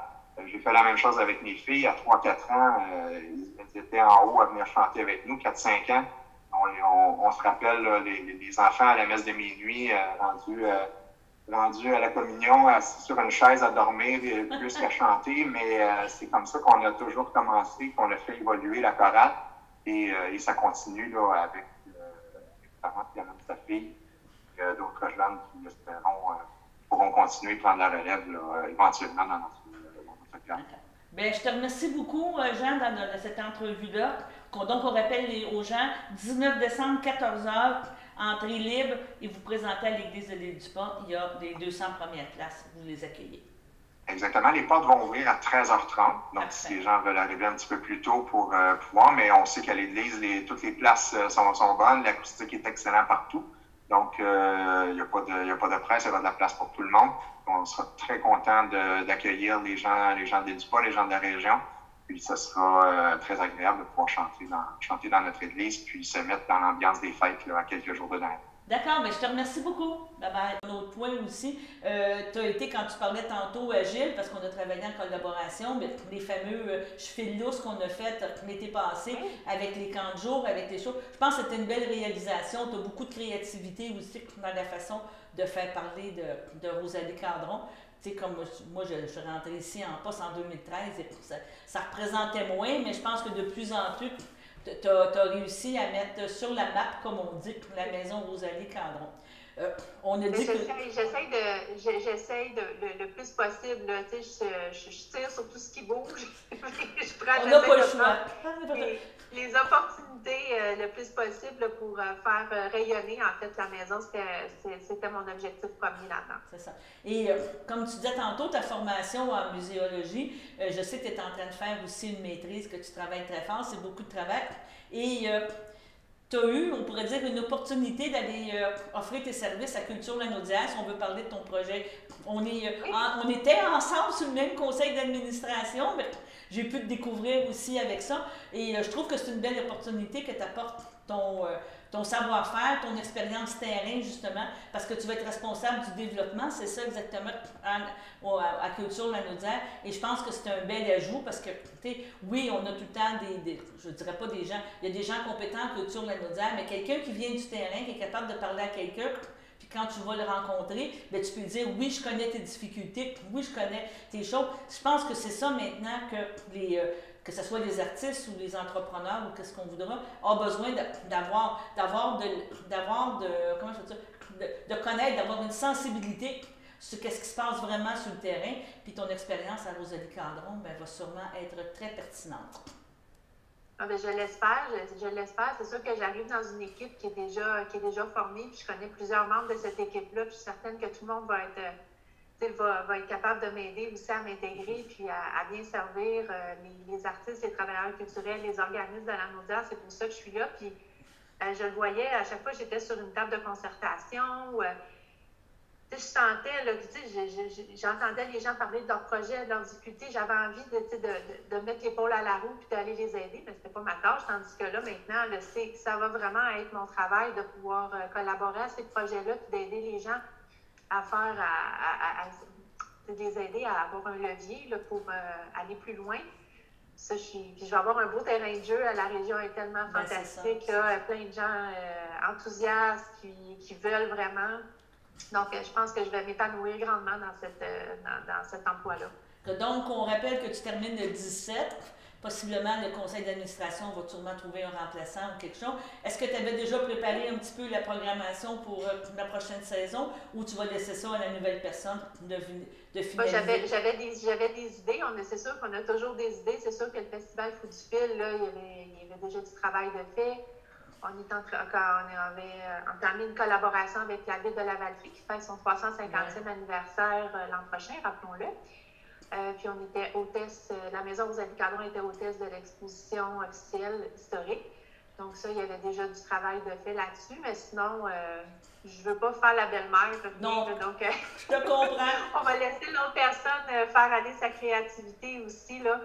J'ai fait la même chose avec mes filles. À 3-4 ans, elles étaient en haut à venir chanter avec nous. 4-5 ans, on se rappelle là, les enfants à la messe de minuit, rendus à la communion, assis sur une chaise à dormir plus qu'à chanter, mais c'est comme ça qu'on a toujours commencé, qu'on a fait évoluer la chorale et ça continue là, avec qui amène sa fille et d'autres jeunes qui, espérons, pourront continuer à prendre la relève là, éventuellement dans notre club. Bien, je te remercie beaucoup, Jean, dans cette entrevue-là. Donc, on rappelle aux gens, 19 décembre, 14h, entrée libre, et vous présentez à l'église de l'île du Pas. Il y a les 200 premières places, vous les accueillez. Exactement. Les portes vont ouvrir à 13h30. Donc, si les gens veulent arriver un petit peu plus tôt pour pouvoir, mais on sait qu'à l'église, toutes les places sont bonnes. L'acoustique est excellente partout. Donc, il n'y a pas de presse, il y aura de la place pour tout le monde. On sera très content d'accueillir les gens de l'île du Pas, les gens de la région. Puis, ce sera très agréable de pouvoir chanter dans notre église, puis se mettre dans l'ambiance des fêtes là, à quelques jours de Noël. D'accord, mais je te remercie beaucoup. Un autre point aussi, tu as été, quand tu parlais tantôt, Gilles, parce qu'on a travaillé en collaboration, mais les fameux cheveux lousses qu'on a fait l'été passé avec les camps de jour, avec les shows. Je pense que c'était une belle réalisation. Tu as beaucoup de créativité aussi dans la façon de faire parler de Rosalie Cadron. Tu sais, comme moi, je suis rentrée ici en poste en 2013, et ça représentait moins, mais je pense que de plus en plus, tu as réussi à mettre sur la map, comme on dit, la maison Rosalie Cadron. On a dit J'essaie le plus possible. Là, je tire sur tout ce qui bouge. Je prends on n'a pas le choix. Les opportunités le plus possible pour faire rayonner en fait la maison, c'était mon objectif premier là-dedans. C'est ça. Et comme tu disais tantôt, ta formation en muséologie, je sais que tu es en train de faire aussi une maîtrise, que tu travailles très fort, c'est beaucoup de travail. Et tu as eu, on pourrait dire, une opportunité d'aller offrir tes services à Culture Lanaudière, si on veut parler de ton projet. On était ensemble sur le même conseil d'administration, mais j'ai pu te découvrir aussi avec ça. Et je trouve que c'est une belle opportunité que tu apportes ton savoir-faire, ton expérience terrain, justement, parce que tu vas être responsable du développement, c'est ça exactement, à Culture Lanaudière. Et je pense que c'est un bel ajout parce que, tu sais, oui, on a tout le temps je ne dirais pas des gens, il y a des gens compétents à Culture Lanaudière, mais quelqu'un qui vient du terrain, qui est capable de parler à quelqu'un, puis quand tu vas le rencontrer, bien, tu peux dire, oui, je connais tes difficultés, oui, je connais tes choses. Je pense que c'est ça maintenant que ce soit les artistes ou les entrepreneurs ou qu'est-ce qu'on voudra, a besoin d'avoir comment je veux dire, de connaître, d'avoir une sensibilité sur qu'est-ce qui se passe vraiment sur le terrain, puis ton expérience à Rosalie Cadron va sûrement être très pertinente. Ah ben je l'espère. C'est sûr que j'arrive dans une équipe qui est déjà formée, puis je connais plusieurs membres de cette équipe-là, puis je suis certaine que tout le monde va être capable de m'aider aussi à m'intégrer puis à bien servir les artistes, les travailleurs culturels, les organismes de Lanaudière. C'est pour ça que je suis là. Puis je le voyais, à chaque fois que j'étais sur une table de concertation, je sentais, là, j'entendais les gens parler de leurs projets, de leurs difficultés. J'avais envie de mettre l'épaule à la roue puis d'aller les aider, mais c'était pas ma tâche. Tandis que là, maintenant, ça va vraiment être mon travail de pouvoir collaborer à ces projets-là puis d'aider les gens à les aider à avoir un levier là, pour aller plus loin. Puis je vais avoir un beau terrain de jeu. La région est tellement fantastique. Là, plein de gens enthousiastes qui veulent vraiment. Donc, je pense que je vais m'épanouir grandement dans cet emploi-là. Donc, on rappelle que tu termines le 17. Possiblement, le conseil d'administration va sûrement trouver un remplaçant ou quelque chose. Est-ce que tu avais déjà préparé un petit peu la programmation pour la prochaine saison ou tu vas laisser ça à la nouvelle personne de finaliser? J'avais des idées. C'est sûr qu'on a toujours des idées. C'est sûr que le Festival Fou du Fil, là, il y avait déjà du travail de fait. On avait entamé une collaboration avec la Ville de Lavaltrie qui fait son 350e anniversaire l'an prochain, rappelons-le. Puis on était hôtesse, la Maison Rosalie-Cadron était hôtesse de l'exposition officielle historique. Donc ça, il y avait déjà du travail de fait là-dessus. Mais sinon, je ne veux pas faire la belle-mère. Non, donc, je te comprends. On va laisser l'autre personne faire aller sa créativité aussi, là.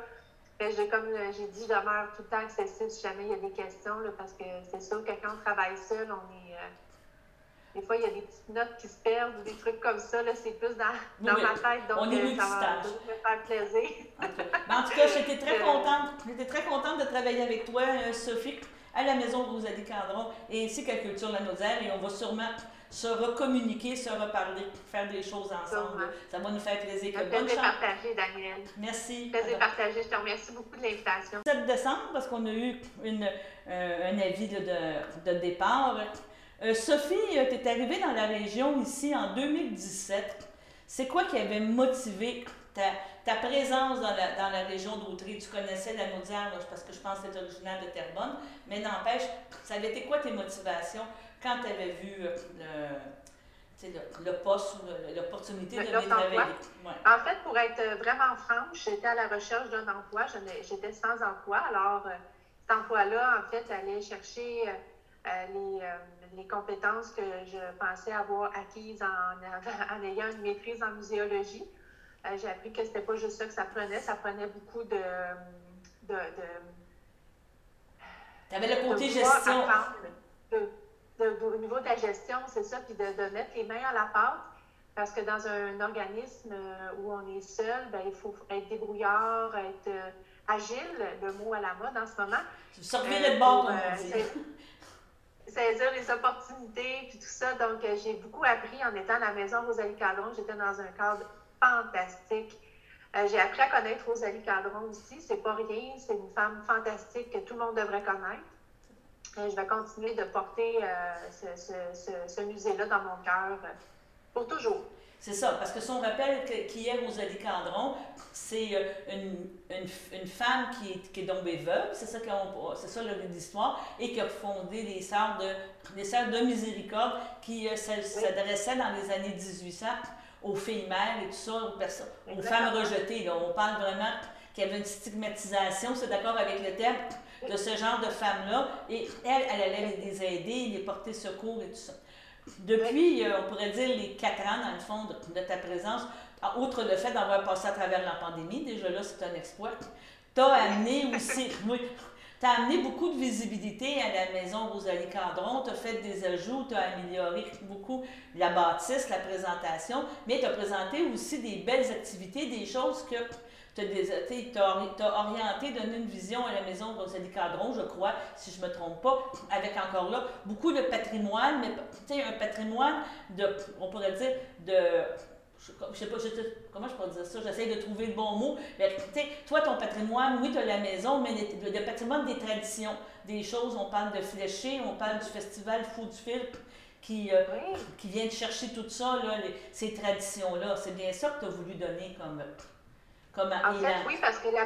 Comme j'ai dit, je demeure tout le temps accessible si jamais il y a des questions, là, parce que c'est sûr que quand on travaille seul, des fois, il y a des petites notes qui se perdent ou des trucs comme ça. C'est plus dans ma tête. Donc, ça va toujours me faire plaisir. Okay. En tout cas, j'étais très contente de travailler avec toi, Sophie, à la Maison Rosalie-Cadron et ainsi qu'à Culture Lanaudière. Et on va sûrement se recommuniquer, se reparler, faire des choses ensemble. Ça va nous faire plaisir. Plaisir partagé, Daniel. Merci. Plaisir partagé. Je te remercie beaucoup de l'invitation. 7 décembre, parce qu'on a eu un avis de départ. Sophie, tu es arrivée dans la région ici en 2017. C'est quoi qui avait motivé ta présence dans la région d'Autry? Tu connaissais la Naudière, parce que je pense que tu es originaire de Terrebonne, mais n'empêche, ça avait été quoi tes motivations quand tu avais vu le poste ou l'opportunité de venir travailler? Ouais. En fait, pour être vraiment franche, j'étais à la recherche d'un emploi. J'étais sans emploi. Alors, cet emploi-là, en fait, allait chercher les compétences que je pensais avoir acquises en ayant une maîtrise en muséologie. J'ai appris que c'était pas juste ça que ça prenait beaucoup de tu avais le côté gestion. Au niveau de la gestion, c'est ça, puis de mettre les mains à la pâte, parce que dans un organisme où on est seul, il faut être débrouillard, être agile, le mot à la mode en ce moment. Sortir de bord, comme on dit. Saisir les opportunités, puis tout ça. Donc, j'ai beaucoup appris en étant à la Maison Rosalie-Cadron. J'étais dans un cadre fantastique. J'ai appris à connaître Rosalie Cadron aussi. C'est pas rien. C'est une femme fantastique que tout le monde devrait connaître. Je vais continuer de porter ce musée-là dans mon cœur pour toujours. C'est ça, parce que si on rappelle qui est Rosalie Cadron, c'est une femme qui est tombée veuve, c'est ça l'histoire, et qui a fondé les Sœurs de Miséricorde qui s'adressaient dans les années 1800 aux filles mères et tout ça, aux femmes rejetées. Là. On parle vraiment qu'il y avait une stigmatisation, c'est d'accord avec le terme, de ce genre de femmes-là, et elle allait les aider, les porter secours et tout ça. Depuis, on pourrait dire, les 4 ans, dans le fond, de ta présence, outre le fait d'avoir passé à travers la pandémie, déjà là, c'est un exploit, tu as amené aussi, tu as amené beaucoup de visibilité à la Maison Rosalie Cadron, tu as fait des ajouts, tu as amélioré beaucoup la bâtisse, la présentation, mais tu as présenté aussi des belles activités, des choses que tu as orienté, donné une vision à la Maison Rosalie Cadron, je crois, si je ne me trompe pas, avec encore là beaucoup de patrimoine, mais un patrimoine on pourrait dire, je sais pas, comment je pourrais dire ça, j'essaie de trouver le bon mot, mais toi, ton patrimoine, oui, tu as la maison, mais le patrimoine des traditions, des choses, on parle de Fléché, on parle du festival Fou du Fil, qui vient de chercher tout ça, là, ces traditions-là. C'est bien ça que tu as voulu donner comme en fait, oui, parce que la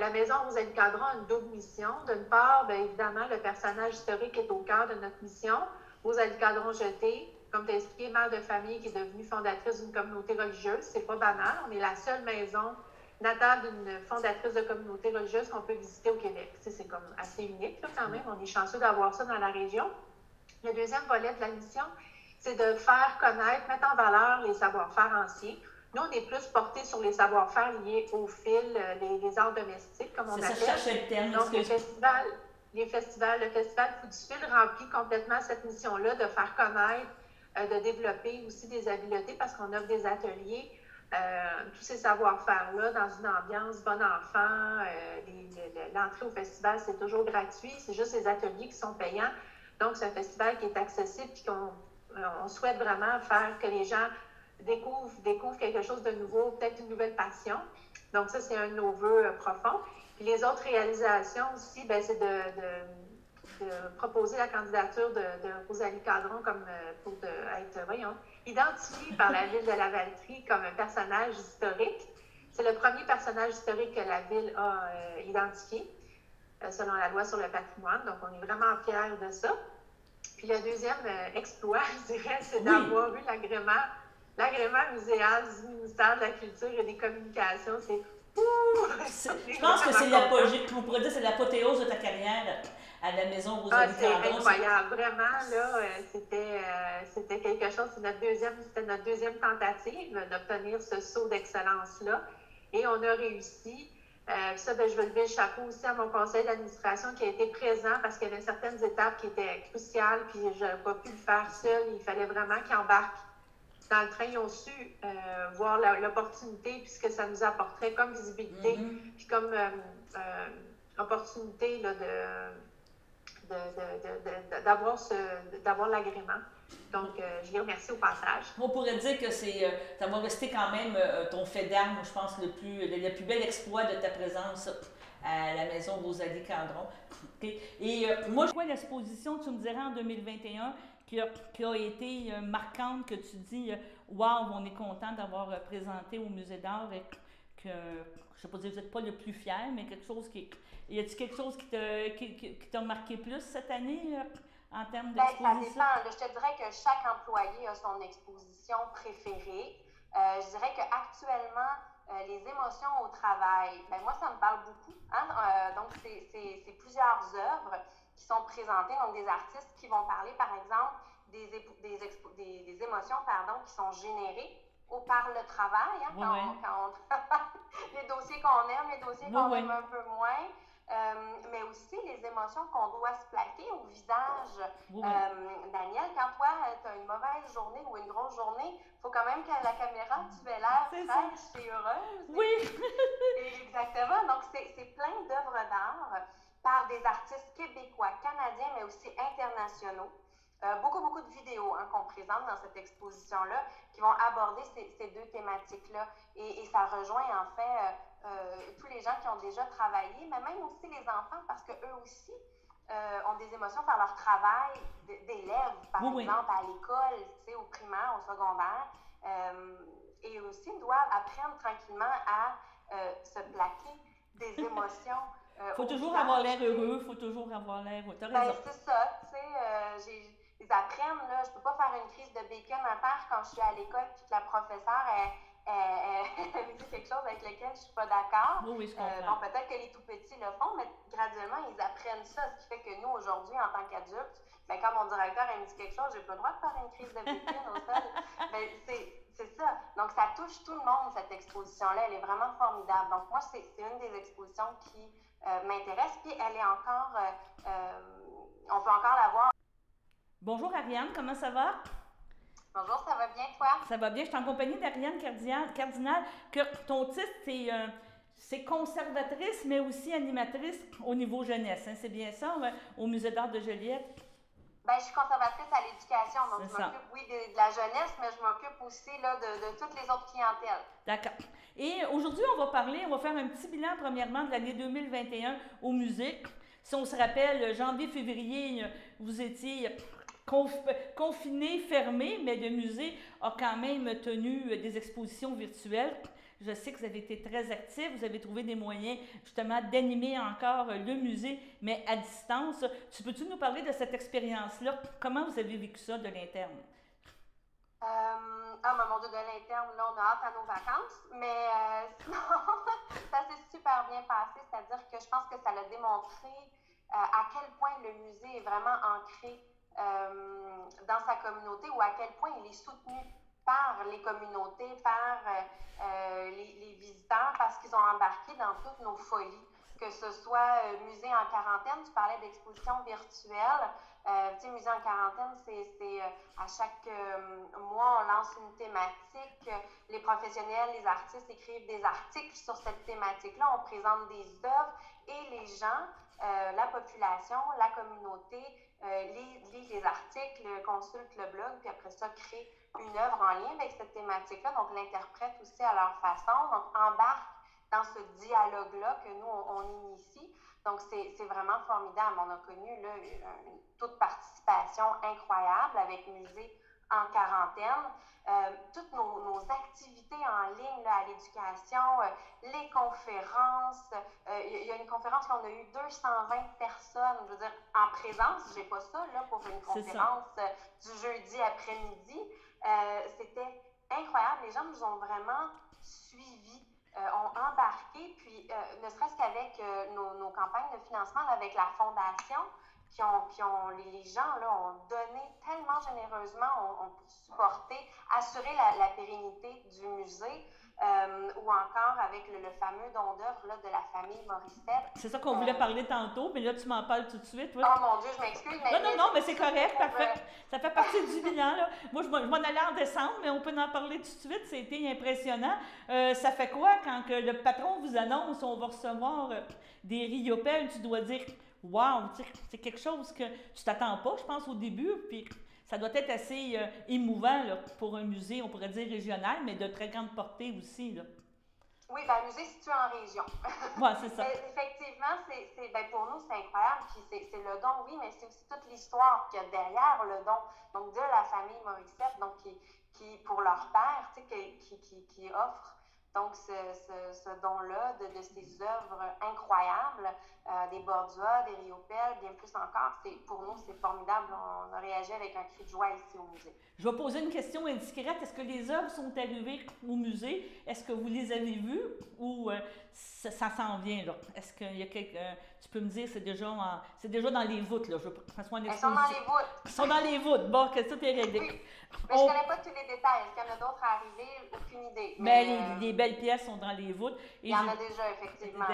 maison Rosalie Cadron a une double mission. D'une part, bien évidemment, le personnage historique est au cœur de notre mission. Rosalie Cadron-Jetée, comme tu as expliqué, mère de famille qui est devenue fondatrice d'une communauté religieuse. C'est pas banal. On est la seule maison natale d'une fondatrice de communauté religieuse qu'on peut visiter au Québec. C'est comme assez unique, là, quand même. On est chanceux d'avoir ça dans la région. Le deuxième volet de la mission, c'est de faire connaître, mettre en valeur les savoir-faire anciens. Nous, on est plus portés sur les savoir-faire liés au fil, les arts domestiques, comme on appelle. C'est ça, je cherchais le terme. Donc, le festival Fou du Fil remplit complètement cette mission-là de faire connaître, de développer aussi des habiletés parce qu'on offre des ateliers tous ces savoir-faire-là dans une ambiance bon enfant. L'entrée au festival, c'est toujours gratuit. C'est juste les ateliers qui sont payants. Donc, c'est un festival qui est accessible et on souhaite vraiment faire que les gens découvrent quelque chose de nouveau, peut-être une nouvelle passion. Donc, ça, c'est un de nos vœux profonds. Puis les autres réalisations aussi, c'est de proposer la candidature de Rosalie Cadron comme pour être identifiée par la ville de Lavaltrie comme un personnage historique. C'est le premier personnage historique que la ville a identifié selon la loi sur le patrimoine. Donc, on est vraiment fiers de ça. Puis le deuxième exploit, je dirais, c'est d'avoir eu l'agrément muséal du ministère de la Culture et des Communications. Je pense que c'est l'apogée, on pourrait dire c'est l'apothéose de ta carrière à la maison Rosalie Cadron. C'est incroyable, vraiment, là, c'était quelque chose, c'était notre deuxième tentative d'obtenir ce saut d'excellence-là. Et on a réussi. Ça, je veux lever le chapeau aussi à mon conseil d'administration qui a été présent parce qu'il y avait certaines étapes qui étaient cruciales, puis je n'avais pas pu le faire seul. Il fallait vraiment qu'ils embarquent dans le train. Ils ont su voir l'opportunité puis ce que ça nous apporterait comme visibilité, puis comme opportunité là, d'avoir l'agrément. Donc, je les remercie au passage. On pourrait dire que ça va rester quand même ton fait d'armes, je pense, le plus bel exploit de ta présence à la maison Rosalie Cadron. Okay. Et moi, je vois l'exposition, tu me dirais, en 2021, qui a été marquante, que tu dis « Wow, on est content d'avoir présenté au Musée d'art et que, je ne sais pas si vous n'êtes pas le plus fier, mais quelque chose qui... Y a-t-il quelque chose qui t'a marqué plus cette année en termes d'exposition? Ça dépend. Je te dirais que chaque employé a son exposition préférée. Je dirais qu'actuellement, les émotions au travail, moi, ça me parle beaucoup. Hein? Donc, c'est plusieurs œuvres qui sont présentées, donc des artistes qui vont parler, par exemple, des émotions qui sont générées par le travail, hein, quand on travaille, les dossiers qu'on aime, les dossiers qu'on aime un peu moins. Mais aussi les émotions qu'on doit se plaquer au visage. Daniel, quand toi, tu as une mauvaise journée ou une grosse journée, il faut quand même qu'à la caméra, tu aies l'air fraîche et heureuse. Oui! Exactement. Donc, c'est plein d'œuvres d'art par des artistes québécois, canadiens, mais aussi internationaux. Beaucoup de vidéos qu'on présente dans cette exposition-là qui vont aborder ces deux thématiques-là. Et ça rejoint en fait tous les gens qui ont déjà travaillé, mais même aussi les enfants, parce qu'eux aussi ont des émotions par leur travail d'élèves, par exemple, à l'école, au primaire, au secondaire. Et aussi doivent apprendre tranquillement à se plaquer des émotions. Faut toujours avoir l'air heureux, faut toujours avoir l'air... T'as raison. C'est ça, tu sais, ils apprennent, là, je peux pas faire une crise de bacon à terre quand je suis à l'école puis que la professeure, elle me dit quelque chose avec lequel je suis pas d'accord. Oui, je comprends. Bon, peut-être que les tout-petits le font, mais graduellement, ils apprennent ça, ce qui fait que nous, aujourd'hui, en tant qu'adultes, quand mon directeur, elle me dit quelque chose, j'ai pas le droit de faire une crise de bacon au sol. C'est ça. Donc, ça touche tout le monde, cette exposition-là. Elle est vraiment formidable. Donc, moi, c'est une des expositions qui m'intéresse, puis elle est encore... on peut encore la voir. Bonjour Ariane, comment ça va? Bonjour, ça va bien, toi? Ça va bien. Je suis en compagnie d'Ariane Cardinal, que ton titre, c'est conservatrice, mais aussi animatrice au niveau jeunesse. Hein? C'est bien ça, au Musée d'art de Joliette? Je suis conservatrice à l'éducation, donc je m'occupe, de la jeunesse, mais je m'occupe aussi là, de toutes les autres clientèles. D'accord. Et aujourd'hui, on va faire un petit bilan, premièrement, de l'année 2021 au musée. Si on se rappelle, janvier-février, vous étiez confiné, fermé, mais le musée a quand même tenu des expositions virtuelles. Je sais que vous avez été très actifs, vous avez trouvé des moyens justement d'animer encore le musée, mais à distance. Peux-tu nous parler de cette expérience-là? Comment vous avez vécu ça de l'interne? Mon Dieu, de l'interne, là, on a hâte à nos vacances, mais sinon, ça s'est super bien passé, c'est-à-dire que je pense que ça l'a démontré à quel point le musée est vraiment ancré dans sa communauté ou à quel point il est soutenu par les communautés, par les visiteurs, parce qu'ils ont embarqué dans toutes nos folies. que ce soit musée en quarantaine, tu parlais d'exposition virtuelle. Tu sais, musée en quarantaine, c'est à chaque mois, on lance une thématique. Les professionnels, les artistes écrivent des articles sur cette thématique-là. On présente des œuvres et les gens, la population, la communauté, lit les articles, consulte le blog, puis après ça, crée une œuvre en lien avec cette thématique-là. Donc, l'interprète aussi à leur façon. Donc, embarque dans ce dialogue-là que nous, on initie. Donc, c'est vraiment formidable. On a connu là, une taux de participation incroyable avec Musée en quarantaine. Toutes nos activités en ligne là, à l'éducation, les conférences. Il y a une conférence qu'on a eu 220 personnes, je veux dire, en présence. Je n'ai pas ça là, pour une conférence du jeudi après-midi. C'était incroyable. Les gens nous ont vraiment suivis. Ont embarqué, puis ne serait-ce qu'avec nos campagnes de financement là, avec la Fondation, les gens là, ont donné tellement généreusement, ont supporté, assuré la pérennité du musée, ou encore avec le fameux don d'œuvre là, de la famille Morissette. C'est ça qu'on voulait parler tantôt, mais là, tu m'en parles tout de suite. Oui. Oh mon Dieu, je m'excuse. Non, mais c'est correct, parfait. Ça fait partie du bilan. Là. Moi, je m'en allais en décembre, mais on peut en parler tout de suite. C'était impressionnant. Ça fait quoi quand que le patron vous annonce on va recevoir des riopelles? Tu dois dire « Wow! » C'est quelque chose que tu t'attends pas, je pense, au début. Puis ça doit être assez émouvant là, pour un musée, on pourrait dire régional, mais de très grande portée aussi. Là. Oui, ben, le musée est situé en région. Oui, c'est ça. Effectivement, pour nous, c'est incroyable. Puis c'est le don, oui, mais c'est aussi toute l'histoire qu'il y a derrière le don. Donc, de la famille Morissette, donc, qui pour leur père, tu sais, qui offre donc ce don-là de ces œuvres incroyables, des Bordua, des Riopelle, bien plus encore. Pour nous, c'est formidable. On a réagi avec un cri de joie ici au musée. Je vais poser une question indiscrète. Est-ce que les œuvres sont arrivées au musée? Est-ce que vous les avez vues ou ça s'en vient? Là? Est-ce qu'il y a tu peux me dire, c'est déjà dans les voûtes, là. Je veux que ça soit une exposition. Elles sont dans les voûtes. Elles sont dans les voûtes. Bon, que tout est réglé. Oui. Mais je ne connais pas tous les détails. Est-ce qu'il y en a d'autres à arriver? Aucune idée. Mais les belles pièces sont dans les voûtes. Il y en a déjà, effectivement.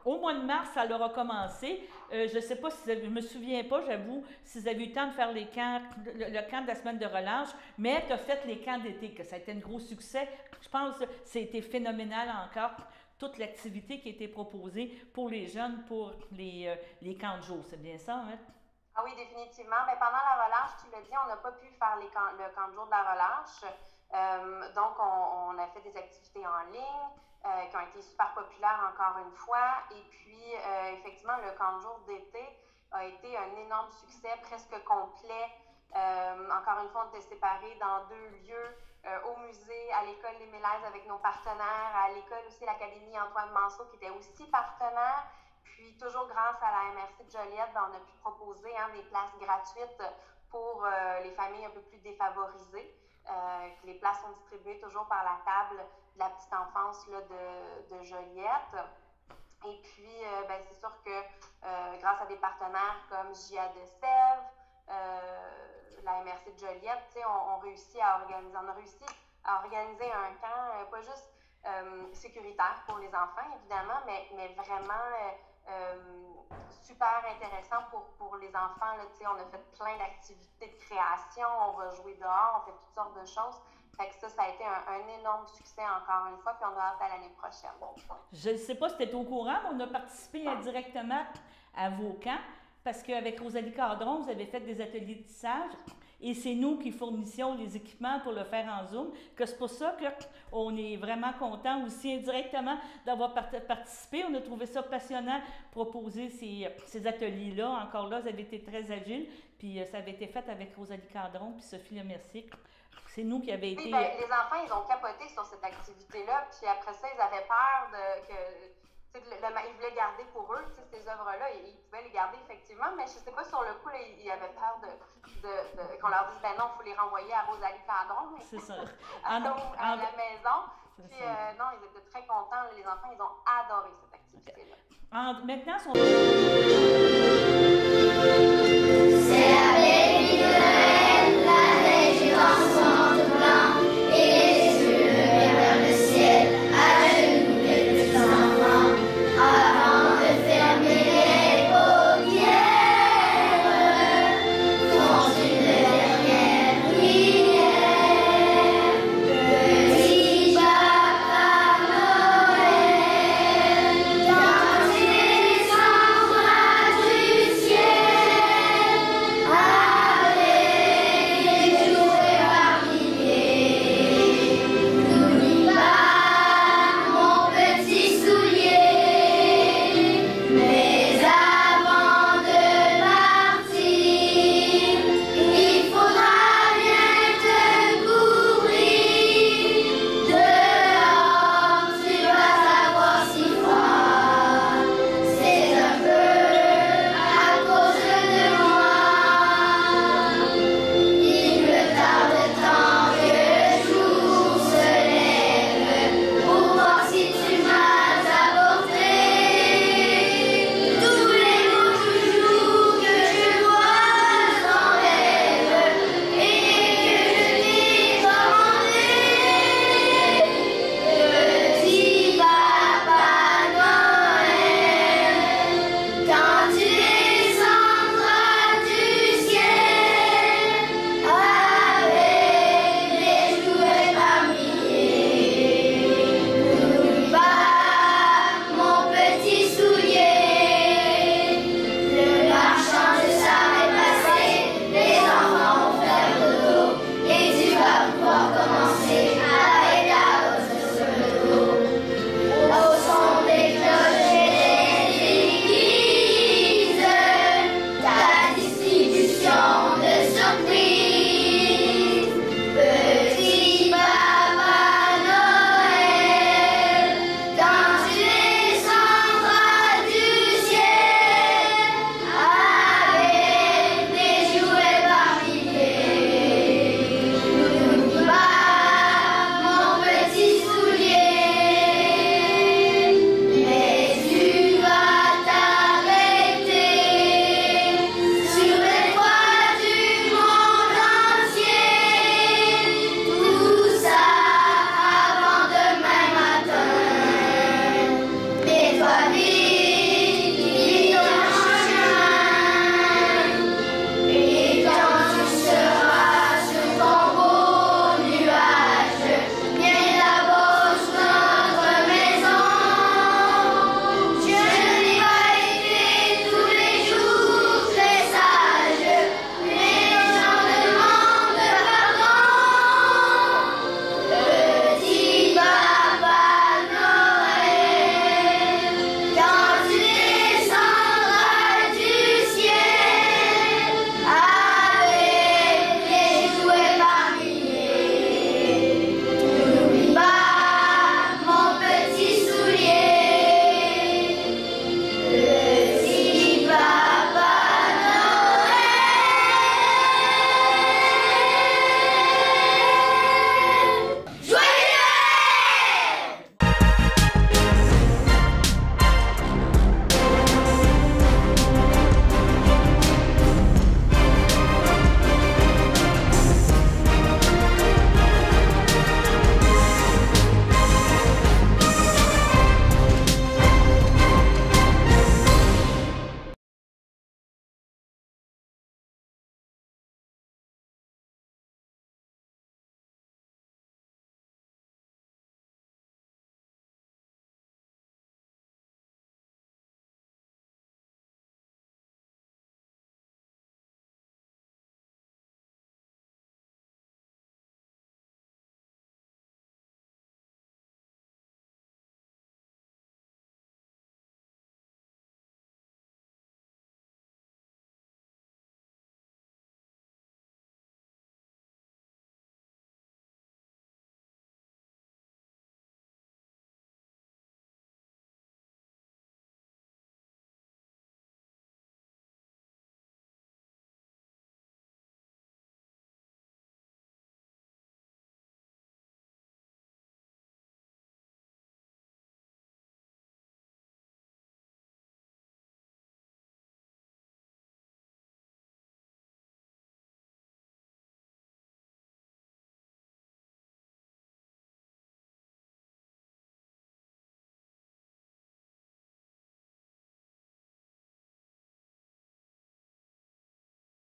Au mois de mars, ça leur a commencé. Je ne sais pas si je me souviens pas, j'avoue, si vous avez eu le temps de faire les camps, le camp de la semaine de relâche, mais tu as fait les camps d'été, que ça a été un gros succès. Je pense que c'était phénoménal encore, toute l'activité qui a été proposée pour les jeunes, pour les camps de jour. C'est bien ça, hein? Ah oui, définitivement. Mais pendant la relâche, tu l'as dit, on n'a pas pu faire le camp de jour de la relâche. Donc, on a fait des activités en ligne qui ont été super populaires encore une fois. Et puis, effectivement, le camp de jour d'été a été un énorme succès, presque complet. Encore une fois, on était séparés dans 2 lieux, au musée, à l'école Les Mélèzes avec nos partenaires, à l'école aussi l'Académie Antoine Manceau qui était aussi partenaire. Puis, toujours grâce à la MRC de Joliette, on a pu proposer des places gratuites pour les familles un peu plus défavorisées. Les places sont distribuées toujours par la table de la petite enfance là, de Joliette. Et puis, c'est sûr que grâce à des partenaires comme JA de Sèvres, la MRC de Joliette, on a réussi à organiser un camp, pas juste sécuritaire pour les enfants, évidemment, mais vraiment super intéressant pour les enfants. Là, on a fait plein d'activités de création, on va jouer dehors, on fait toutes sortes de choses. Fait que ça a été un énorme succès encore une fois, puis on a hâte à l'année prochaine. Je ne sais pas si tu es au courant, mais on a participé indirectement à vos camps, parce qu'avec Rosalie Cadron, vous avez fait des ateliers de tissage. Et c'est nous qui fournissions les équipements pour le faire en Zoom, que c'est pour ça qu'on est vraiment content aussi indirectement d'avoir participé. On a trouvé ça passionnant, proposer ces ateliers-là. Encore là, vous avez été très agiles, puis ça avait été fait avec Rosalie Cadron puis Sophie Lemercier. C'est nous qui avions été... Oui, les enfants, ils ont capoté sur cette activité-là, puis après ça, ils avaient peur ils voulaient garder pour eux ces œuvres-là, ils pouvaient les garder effectivement, mais je ne sais pas, sur le coup, là, ils avaient peur qu'on leur dise, ben non, il faut les renvoyer à Rosalie Cadron. C'est ça. à la maison. Puis non, ils étaient très contents, les enfants, ils ont adoré cette activité-là. Maintenant,